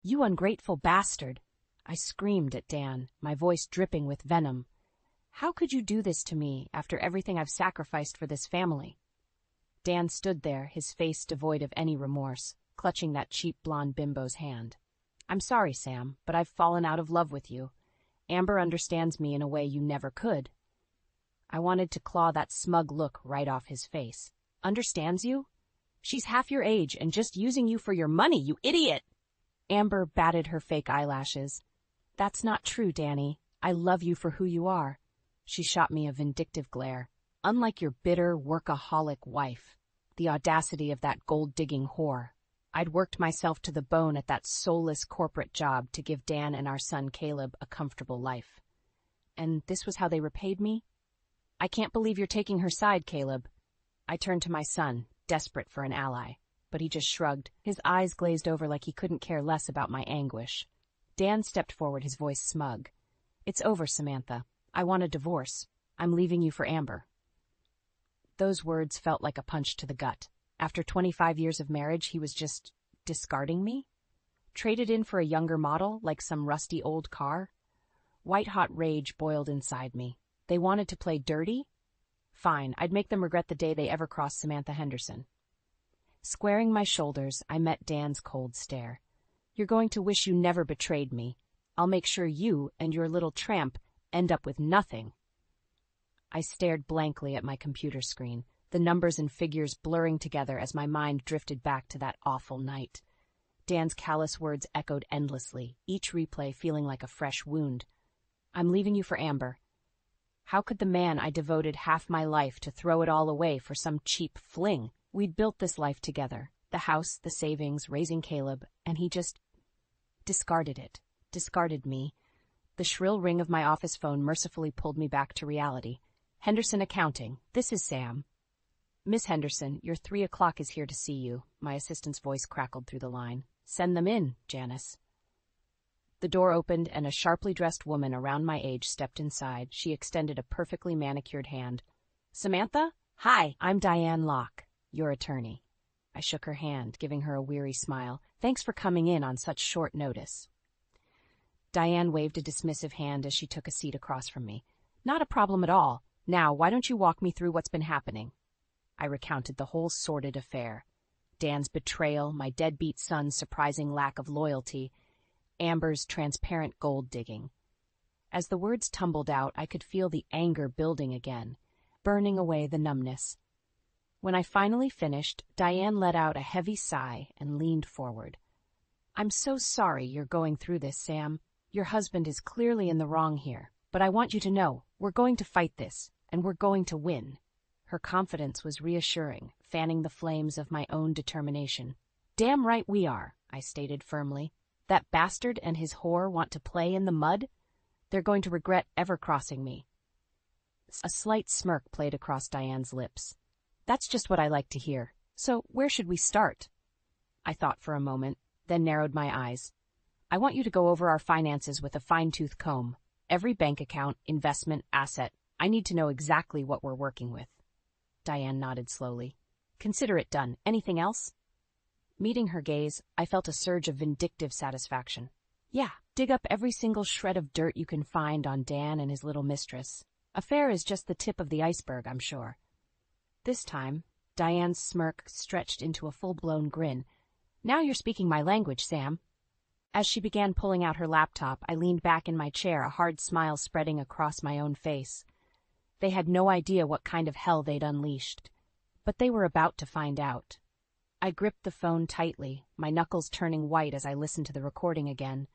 You ungrateful bastard! I screamed at Dan, my voice dripping with venom. How could you do this to me after everything I've sacrificed for this family? Dan stood there, his face devoid of any remorse, clutching that cheap blonde bimbo's hand. I'm sorry, Sam, but I've fallen out of love with you. Amber understands me in a way you never could. I wanted to claw that smug look right off his face. Understands you? She's half your age and just using you for your money, you idiot! Amber batted her fake eyelashes. That's not true, Danny. I love you for who you are. She shot me a vindictive glare. Unlike your bitter, workaholic wife. The audacity of that gold-digging whore. I'd worked myself to the bone at that soulless corporate job to give Dan and our son Caleb a comfortable life. And this was how they repaid me? I can't believe you're taking her side, Caleb. I turned to my son, desperate for an ally. But he just shrugged, his eyes glazed over like he couldn't care less about my anguish. Dan stepped forward, his voice smug. It's over, Samantha. I want a divorce. I'm leaving you for Amber. Those words felt like a punch to the gut. After 25 years of marriage, he was just discarding me? Traded in for a younger model, like some rusty old car? White-hot rage boiled inside me. They wanted to play dirty? Fine, I'd make them regret the day they ever crossed Samantha Henderson. Squaring my shoulders, I met Dan's cold stare. You're going to wish you never betrayed me. I'll make sure you and your little tramp end up with nothing. I stared blankly at my computer screen, the numbers and figures blurring together as my mind drifted back to that awful night. Dan's callous words echoed endlessly, each replay feeling like a fresh wound. I'm leaving you for Amber. How could the man I devoted half my life to throw it all away for some cheap fling? We'd built this life together, the house, the savings, raising Caleb, and he just discarded it, discarded me. The shrill ring of my office phone mercifully pulled me back to reality. Henderson Accounting, this is Sam. Miss Henderson, your 3 o'clock is here to see you, my assistant's voice crackled through the line. Send them in, Janice. The door opened and a sharply dressed woman around my age stepped inside. She extended a perfectly manicured hand. Samantha? Hi, I'm Diane Locke, your attorney. I shook her hand, giving her a weary smile. Thanks for coming in on such short notice. Diane waved a dismissive hand as she took a seat across from me. Not a problem at all. Now, why don't you walk me through what's been happening? I recounted the whole sordid affair. Dan's betrayal, my deadbeat son's surprising lack of loyalty, Amber's transparent gold digging. As the words tumbled out, I could feel the anger building again, burning away the numbness. When I finally finished, Diane let out a heavy sigh and leaned forward. I'm so sorry you're going through this, Sam. Your husband is clearly in the wrong here, but I want you to know, we're going to fight this, and we're going to win. Her confidence was reassuring, fanning the flames of my own determination. Damn right we are, I stated firmly. That bastard and his whore want to play in the mud? They're going to regret ever crossing me. A slight smirk played across Diane's lips. That's just what I like to hear. So where should we start? I thought for a moment, then narrowed my eyes. I want you to go over our finances with a fine-tooth comb. Every bank account, investment, asset. I need to know exactly what we're working with. Diane nodded slowly. Consider it done. Anything else? Meeting her gaze, I felt a surge of vindictive satisfaction. Yeah, dig up every single shred of dirt you can find on Dan and his little mistress. Affair is just the tip of the iceberg, I'm sure. This time, Diane's smirk stretched into a full-blown grin. Now you're speaking my language, Sam. As she began pulling out her laptop, I leaned back in my chair, a hard smile spreading across my own face. They had no idea what kind of hell they'd unleashed, but they were about to find out. I gripped the phone tightly, my knuckles turning white as I listened to the recording again.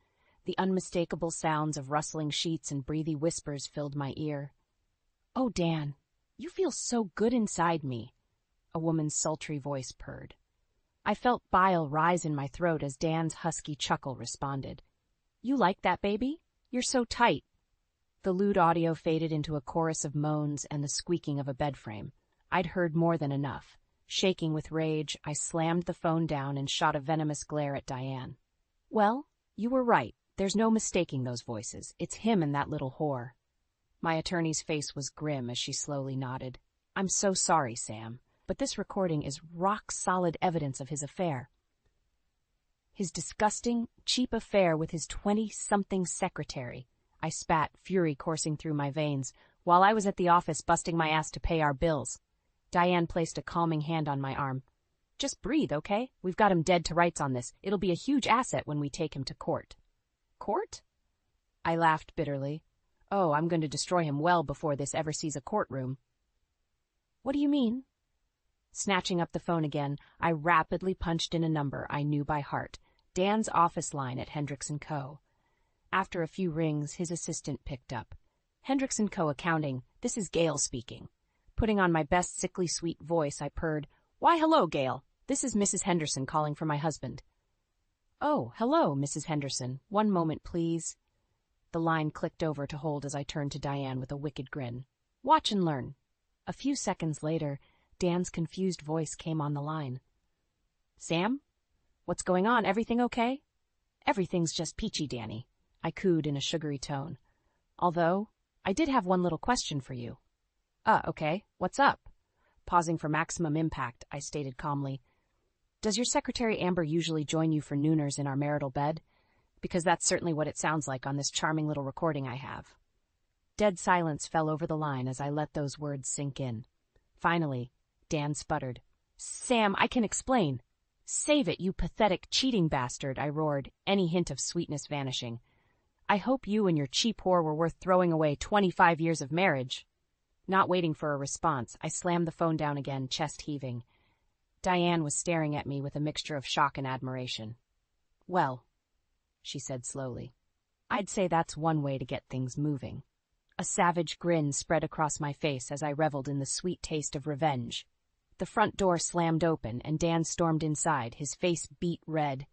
The unmistakable sounds of rustling sheets and breathy whispers filled my ear. Oh, Dan, you feel so good inside me, a woman's sultry voice purred. I felt bile rise in my throat as Dan's husky chuckle responded. You like that, baby? You're so tight. The lewd audio faded into a chorus of moans and the squeaking of a bed frame. I'd heard more than enough. Shaking with rage, I slammed the phone down and shot a venomous glare at Diane. Well, you were right. There's no mistaking those voices. It's him and that little whore. My attorney's face was grim as she slowly nodded. I'm so sorry, Sam, but this recording is rock-solid evidence of his affair. His disgusting, cheap affair with his 20-something secretary. I spat, fury coursing through my veins, while I was at the office busting my ass to pay our bills. Diane placed a calming hand on my arm. Just breathe, okay? We've got him dead to rights on this. It'll be a huge asset when we take him to court. Court? I laughed bitterly. Oh, I'm going to destroy him well before this ever sees a courtroom. What do you mean? Snatching up the phone again, I rapidly punched in a number I knew by heart, Dan's office line at Hendricks & Co. After a few rings, his assistant picked up. Hendricks & Co. Accounting, this is Gail speaking. Putting on my best sickly sweet voice, I purred, Why, hello, Gail. This is Mrs. Henderson calling for my husband. Oh, hello, Mrs. Henderson. One moment, please. The line clicked over to hold as I turned to Diane with a wicked grin. Watch and learn. A few seconds later, Dan's confused voice came on the line. Sam? What's going on? Everything okay? Everything's just peachy, Danny, I cooed in a sugary tone. Although, I did have one little question for you. Okay. What's up? Pausing for maximum impact, I stated calmly. Does your secretary Amber usually join you for nooners in our marital bed? Because that's certainly what it sounds like on this charming little recording I have. Dead silence fell over the line as I let those words sink in. Finally, Dan sputtered. Sam, I can explain. Save it, you pathetic, cheating bastard, I roared, any hint of sweetness vanishing. I hope you and your cheap whore were worth throwing away 25 years of marriage. Not waiting for a response, I slammed the phone down again, chest heaving. Diane was staring at me with a mixture of shock and admiration. Well, she said slowly, I'd say that's one way to get things moving. A savage grin spread across my face as I reveled in the sweet taste of revenge. The front door slammed open, and Dan stormed inside, his face beet red.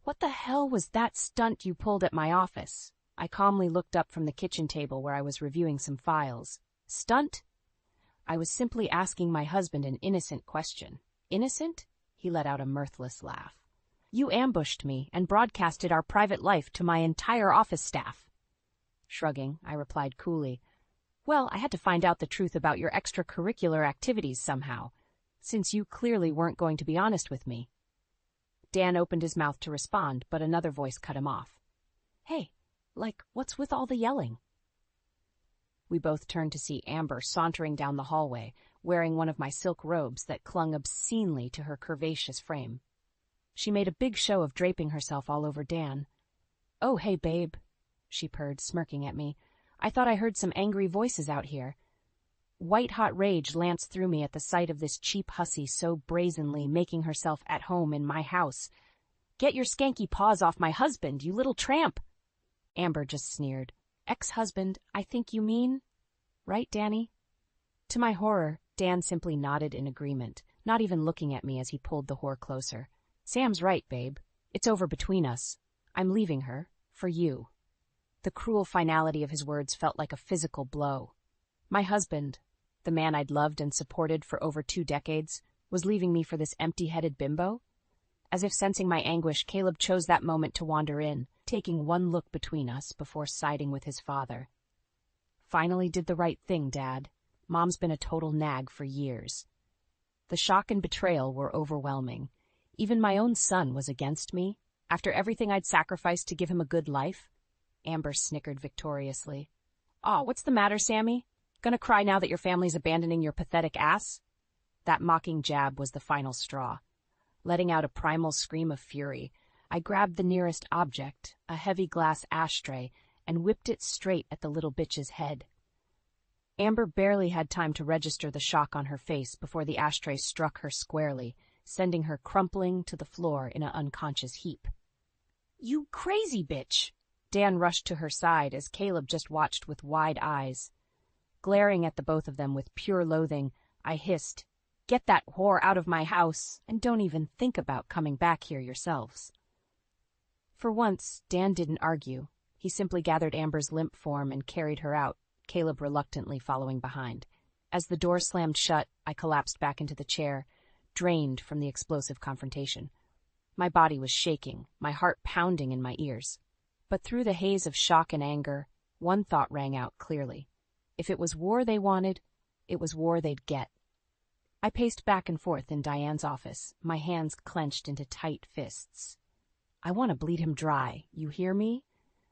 What the hell was that stunt you pulled at my office? I calmly looked up from the kitchen table where I was reviewing some files. Stunt? I was simply asking my husband an innocent question. Innocent? He let out a mirthless laugh. You ambushed me and broadcasted our private life to my entire office staff. Shrugging, I replied coolly, Well, I had to find out the truth about your extracurricular activities somehow, since you clearly weren't going to be honest with me. Dan opened his mouth to respond, but another voice cut him off. Hey, what's with all the yelling? We both turned to see Amber sauntering down the hallway, wearing one of my silk robes that clung obscenely to her curvaceous frame. She made a big show of draping herself all over Dan. Oh, hey, babe, she purred, smirking at me. I thought I heard some angry voices out here. White-hot rage lanced through me at the sight of this cheap hussy so brazenly making herself at home in my house. Get your skanky paws off my husband, you little tramp! Amber just sneered. Ex-husband, I think you mean? Right, Danny? To my horror, Dan simply nodded in agreement, not even looking at me as he pulled the whore closer. Sam's right, babe. It's over between us. I'm leaving her, for you. The cruel finality of his words felt like a physical blow. My husband, the man I'd loved and supported for over 2 decades, was leaving me for this empty-headed bimbo? As if sensing my anguish, Caleb chose that moment to wander in, taking one look between us before siding with his father. Finally did the right thing, Dad. Mom's been a total nag for years. The shock and betrayal were overwhelming. Even my own son was against me, after everything I'd sacrificed to give him a good life. Amber snickered victoriously. Aw, what's the matter, Sammy? Gonna cry now that your family's abandoning your pathetic ass? That mocking jab was the final straw. Letting out a primal scream of fury, I grabbed the nearest object, a heavy glass ashtray, and whipped it straight at the little bitch's head. Amber barely had time to register the shock on her face before the ashtray struck her squarely, sending her crumpling to the floor in an unconscious heap. You crazy bitch! Dan rushed to her side as Caleb just watched with wide eyes. Glaring at the both of them with pure loathing, I hissed, Get that whore out of my house, and don't even think about coming back here yourselves. For once, Dan didn't argue. He simply gathered Amber's limp form and carried her out, Caleb reluctantly following behind. As the door slammed shut, I collapsed back into the chair, drained from the explosive confrontation. My body was shaking, my heart pounding in my ears. But through the haze of shock and anger, one thought rang out clearly. If it was war they wanted, it was war they'd get. I paced back and forth in Diane's office, my hands clenched into tight fists. I want to bleed him dry, you hear me?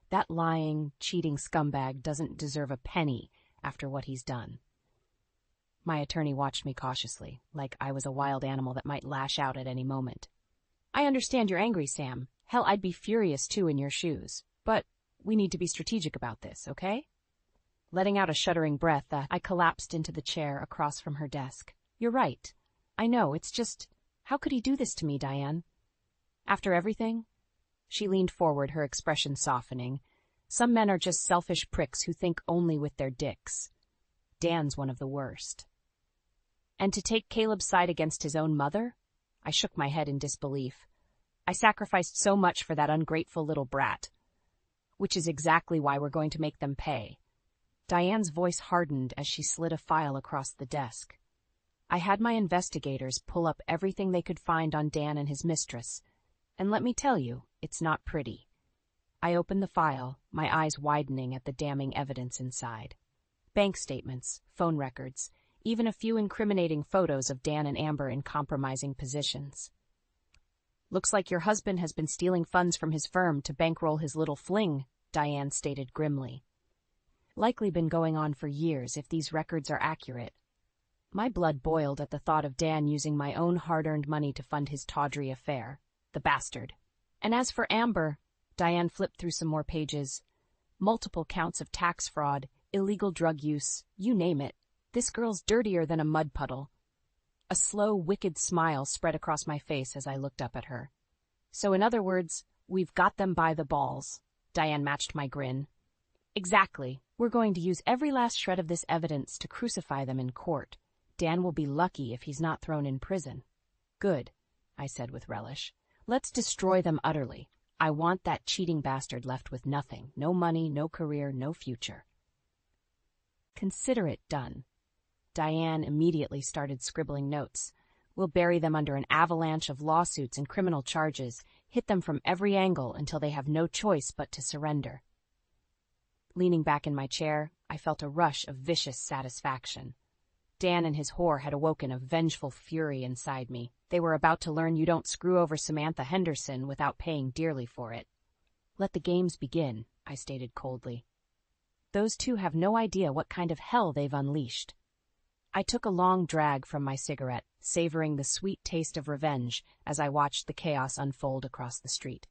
That lying, cheating scumbag doesn't deserve a penny after what he's done. My attorney watched me cautiously, like I was a wild animal that might lash out at any moment. I understand you're angry, Sam. Hell, I'd be furious too in your shoes. But we need to be strategic about this, okay? Letting out a shuddering breath, I collapsed into the chair across from her desk. You're right. I know, it's just, how could he do this to me, Diane? After everything? She leaned forward, her expression softening. Some men are just selfish pricks who think only with their dicks. Dan's one of the worst. And to take Caleb's side against his own mother? I shook my head in disbelief. I sacrificed so much for that ungrateful little brat. Which is exactly why we're going to make them pay. Diane's voice hardened as she slid a file across the desk. I had my investigators pull up everything they could find on Dan and his mistress, and let me tell you, it's not pretty. I opened the file, my eyes widening at the damning evidence inside. Bank statements, phone records, even a few incriminating photos of Dan and Amber in compromising positions. Looks like your husband has been stealing funds from his firm to bankroll his little fling, Diane stated grimly. Likely been going on for years if these records are accurate. My blood boiled at the thought of Dan using my own hard-earned money to fund his tawdry affair. The bastard. And as for Amber, Diane flipped through some more pages. Multiple counts of tax fraud, illegal drug use, you name it. This girl's dirtier than a mud puddle. A slow, wicked smile spread across my face as I looked up at her. So in other words, we've got them by the balls. Diane matched my grin. Exactly. We're going to use every last shred of this evidence to crucify them in court. Dan will be lucky if he's not thrown in prison. Good, I said with relish. Let's destroy them utterly. I want that cheating bastard left with nothing. No money, no career, no future. Consider it done. Diane immediately started scribbling notes. We'll bury them under an avalanche of lawsuits and criminal charges, hit them from every angle until they have no choice but to surrender. Leaning back in my chair, I felt a rush of vicious satisfaction. Dan and his whore had awoken a vengeful fury inside me. They were about to learn you don't screw over Samantha Henderson without paying dearly for it. Let the games begin, I stated coldly. Those two have no idea what kind of hell they've unleashed. I took a long drag from my cigarette, savoring the sweet taste of revenge as I watched the chaos unfold across the street.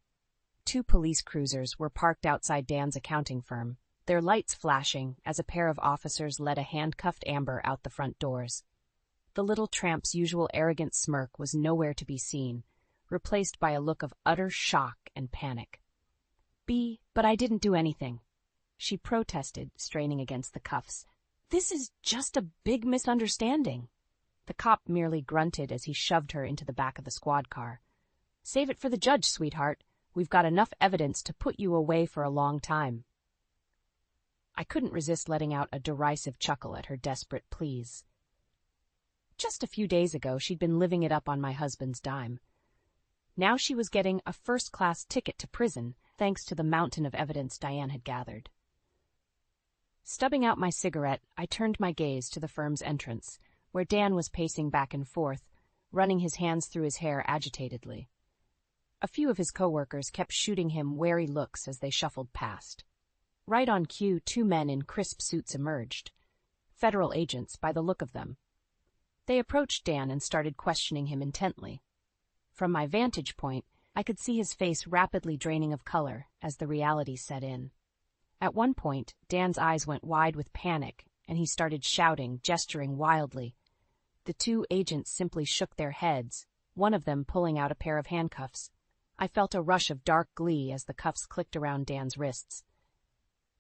2 police cruisers were parked outside Dan's accounting firm, their lights flashing as a pair of officers led a handcuffed Amber out the front doors. The little tramp's usual arrogant smirk was nowhere to be seen, replaced by a look of utter shock and panic. But I didn't do anything. She protested, straining against the cuffs. This is just a big misunderstanding. The cop merely grunted as he shoved her into the back of the squad car. Save it for the judge, sweetheart. We've got enough evidence to put you away for a long time. I couldn't resist letting out a derisive chuckle at her desperate pleas. Just a few days ago, she'd been living it up on my husband's dime. Now she was getting a first-class ticket to prison, thanks to the mountain of evidence Diane had gathered. Stubbing out my cigarette, I turned my gaze to the firm's entrance, where Dan was pacing back and forth, running his hands through his hair agitatedly. A few of his coworkers kept shooting him wary looks as they shuffled past. Right on cue, 2 men in crisp suits emerged. Federal agents, by the look of them. They approached Dan and started questioning him intently. From my vantage point, I could see his face rapidly draining of color as the reality set in. At one point, Dan's eyes went wide with panic, and he started shouting, gesturing wildly. The 2 agents simply shook their heads, one of them pulling out a pair of handcuffs. I felt a rush of dark glee as the cuffs clicked around Dan's wrists.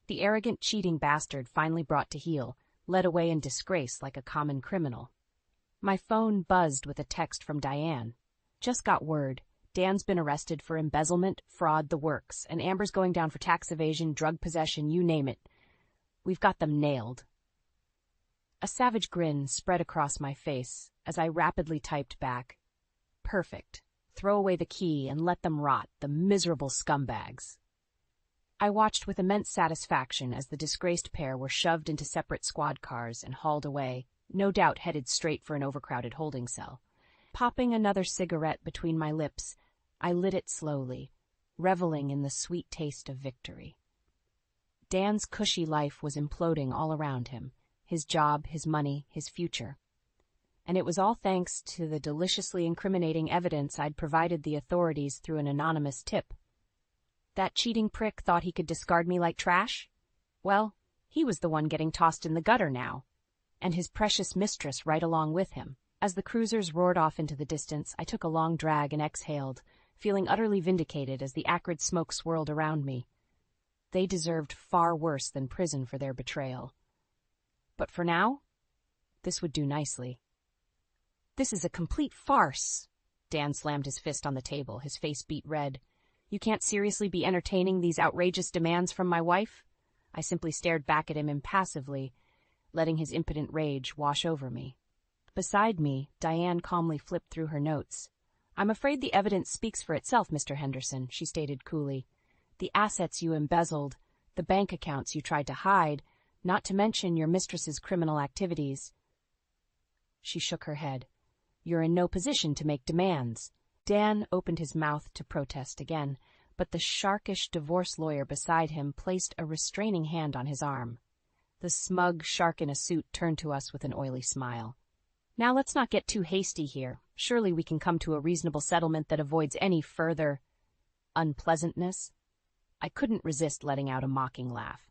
The arrogant, cheating bastard finally brought to heel, led away in disgrace like a common criminal. My phone buzzed with a text from Diane. Just got word. Dan's been arrested for embezzlement, fraud, the works, and Amber's going down for tax evasion, drug possession, you name it. We've got them nailed. A savage grin spread across my face as I rapidly typed back. Perfect. Throw away the key and let them rot, the miserable scumbags. I watched with immense satisfaction as the disgraced pair were shoved into separate squad cars and hauled away, no doubt headed straight for an overcrowded holding cell. Popping another cigarette between my lips, I lit it slowly, reveling in the sweet taste of victory. Dan's cushy life was imploding all around him, his job, his money, his future. And it was all thanks to the deliciously incriminating evidence I'd provided the authorities through an anonymous tip. That cheating prick thought he could discard me like trash? Well, he was the one getting tossed in the gutter now, and his precious mistress right along with him. As the cruisers roared off into the distance, I took a long drag and exhaled, feeling utterly vindicated as the acrid smoke swirled around me. They deserved far worse than prison for their betrayal. But for now, this would do nicely. This is a complete farce. Dan slammed his fist on the table, his face beet red. You can't seriously be entertaining these outrageous demands from my wife? I simply stared back at him impassively, letting his impotent rage wash over me. Beside me, Diane calmly flipped through her notes. I'm afraid the evidence speaks for itself, Mr. Henderson, she stated coolly. The assets you embezzled, the bank accounts you tried to hide, not to mention your mistress's criminal activities. She shook her head. You're in no position to make demands. Dan opened his mouth to protest again, but the sharkish divorce lawyer beside him placed a restraining hand on his arm. The smug shark in a suit turned to us with an oily smile. Now let's not get too hasty here. Surely we can come to a reasonable settlement that avoids any further unpleasantness. I couldn't resist letting out a mocking laugh.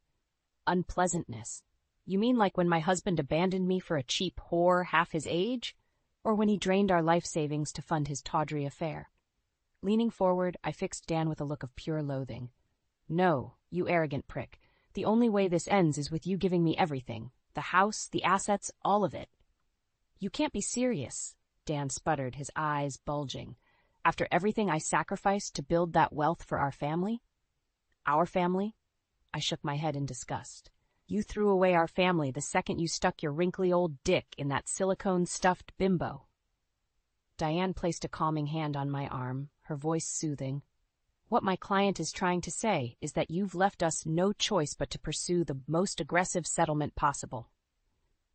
Unpleasantness? You mean like when my husband abandoned me for a cheap whore half his age? Or when he drained our life savings to fund his tawdry affair? Leaning forward, I fixed Dan with a look of pure loathing. No, you arrogant prick. The only way this ends is with you giving me everything. The house, the assets, all of it. You can't be serious, Dan sputtered, his eyes bulging. After everything I sacrificed to build that wealth for our family? Our family? I shook my head in disgust. You threw away our family the second you stuck your wrinkly old dick in that silicone-stuffed bimbo. Diane placed a calming hand on my arm, her voice soothing. What my client is trying to say is that you've left us no choice but to pursue the most aggressive settlement possible.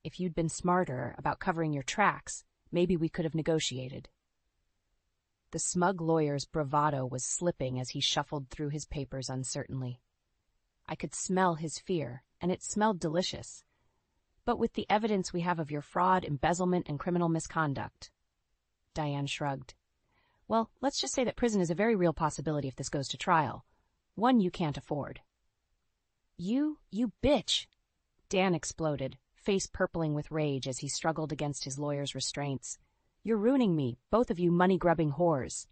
If you'd been smarter about covering your tracks, maybe we could have negotiated. The smug lawyer's bravado was slipping as he shuffled through his papers uncertainly. I could smell his fear, and it smelled delicious. But with the evidence we have of your fraud, embezzlement, and criminal misconduct. Diane shrugged. Well, let's just say that prison is a very real possibility if this goes to trial. One you can't afford. You bitch! Dan exploded, face purpling with rage as he struggled against his lawyer's restraints. You're ruining me, both of you money-grubbing whores.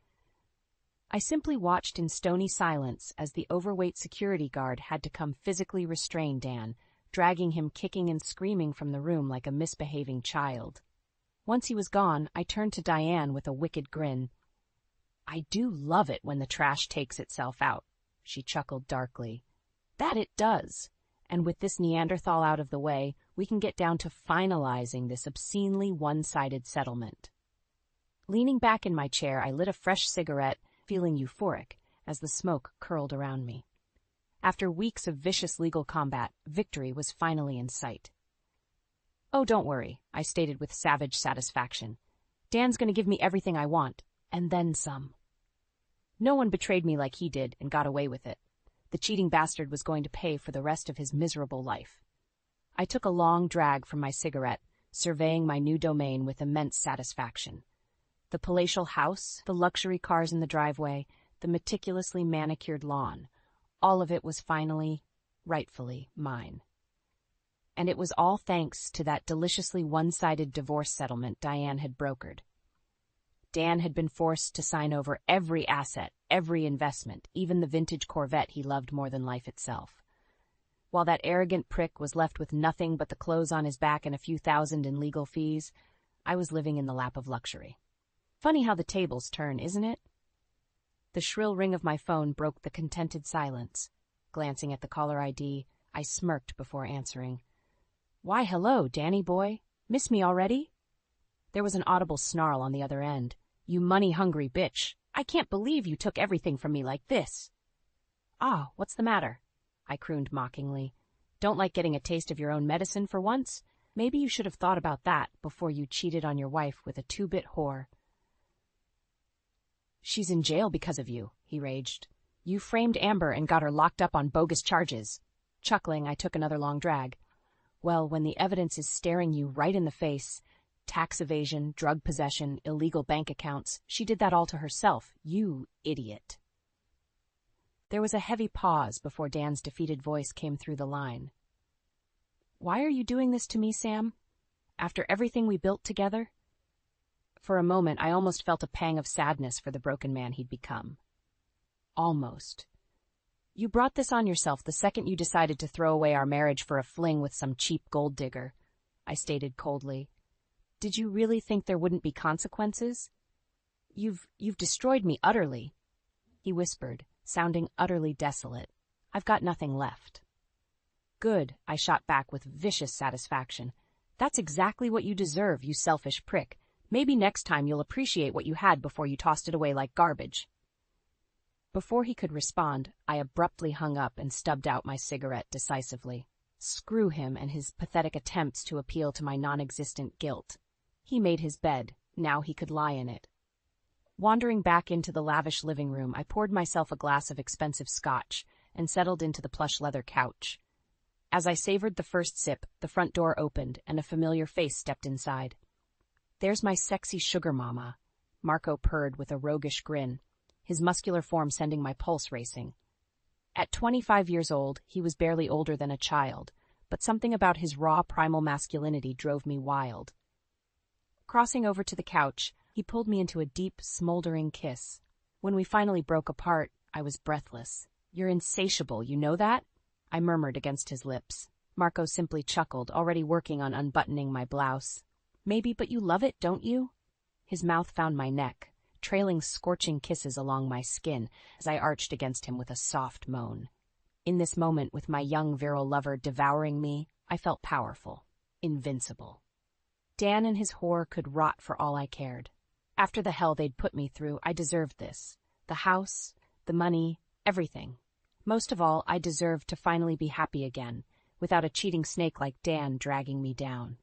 I simply watched in stony silence as the overweight security guard had to come physically restrain Dan, dragging him kicking and screaming from the room like a misbehaving child. Once he was gone, I turned to Diane with a wicked grin. I do love it when the trash takes itself out, she chuckled darkly. That it does. And with this Neanderthal out of the way, we can get down to finalizing this obscenely one-sided settlement. Leaning back in my chair, I lit a fresh cigarette, feeling euphoric as the smoke curled around me. After weeks of vicious legal combat, victory was finally in sight. Oh, don't worry, I stated with savage satisfaction. Dan's going to give me everything I want, and then some. No one betrayed me like he did and got away with it. The cheating bastard was going to pay for the rest of his miserable life. I took a long drag from my cigarette, surveying my new domain with immense satisfaction. The palatial house, the luxury cars in the driveway, the meticulously manicured lawn, all of it was finally, rightfully, mine. And it was all thanks to that deliciously one-sided divorce settlement Diane had brokered. Dan had been forced to sign over every asset, every investment, even the vintage Corvette he loved more than life itself. While that arrogant prick was left with nothing but the clothes on his back and a few thousand in legal fees, I was living in the lap of luxury. Funny how the tables turn, isn't it? The shrill ring of my phone broke the contented silence. Glancing at the caller ID, I smirked before answering. Why, hello, Danny boy. Miss me already? There was an audible snarl on the other end. You money-hungry bitch. I can't believe you took everything from me like this. Ah, what's the matter? I crooned mockingly. Don't like getting a taste of your own medicine for once? Maybe you should have thought about that before you cheated on your wife with a two-bit whore. She's in jail because of you, he raged. You framed Amber and got her locked up on bogus charges. Chuckling, I took another long drag. Well, when the evidence is staring you right in the face, tax evasion, drug possession, illegal bank accounts, she did that all to herself, you idiot. There was a heavy pause before Dan's defeated voice came through the line. Why are you doing this to me, Sam? After everything we built together? For a moment, I almost felt a pang of sadness for the broken man he'd become. Almost. You brought this on yourself the second you decided to throw away our marriage for a fling with some cheap gold digger, I stated coldly. Did you really think there wouldn't be consequences? You've destroyed me utterly, he whispered, sounding utterly desolate. I've got nothing left. Good, I shot back with vicious satisfaction. That's exactly what you deserve, you selfish prick. Maybe next time you'll appreciate what you had before you tossed it away like garbage. Before he could respond, I abruptly hung up and stubbed out my cigarette decisively. Screw him and his pathetic attempts to appeal to my non-existent guilt. He made his bed, now he could lie in it. Wandering back into the lavish living room, I poured myself a glass of expensive scotch and settled into the plush leather couch. As I savored the first sip, the front door opened and a familiar face stepped inside. There's my sexy sugar mama, Marco purred with a roguish grin, his muscular form sending my pulse racing. At 25 years old, he was barely older than a child, but something about his raw primal masculinity drove me wild. Crossing over to the couch, he pulled me into a deep, smoldering kiss. When we finally broke apart, I was breathless. You're insatiable, you know that? I murmured against his lips. Marco simply chuckled, already working on unbuttoning my blouse. Maybe, but you love it, don't you? His mouth found my neck, trailing scorching kisses along my skin as I arched against him with a soft moan. In this moment, with my young virile lover devouring me, I felt powerful, invincible. Dan and his whore could rot for all I cared. After the hell they'd put me through, I deserved this. The house, the money, everything. Most of all, I deserved to finally be happy again, without a cheating snake like Dan dragging me down.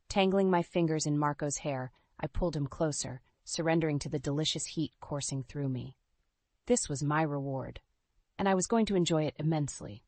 Tangling my fingers in Marco's hair, I pulled him closer, surrendering to the delicious heat coursing through me. This was my reward, and I was going to enjoy it immensely.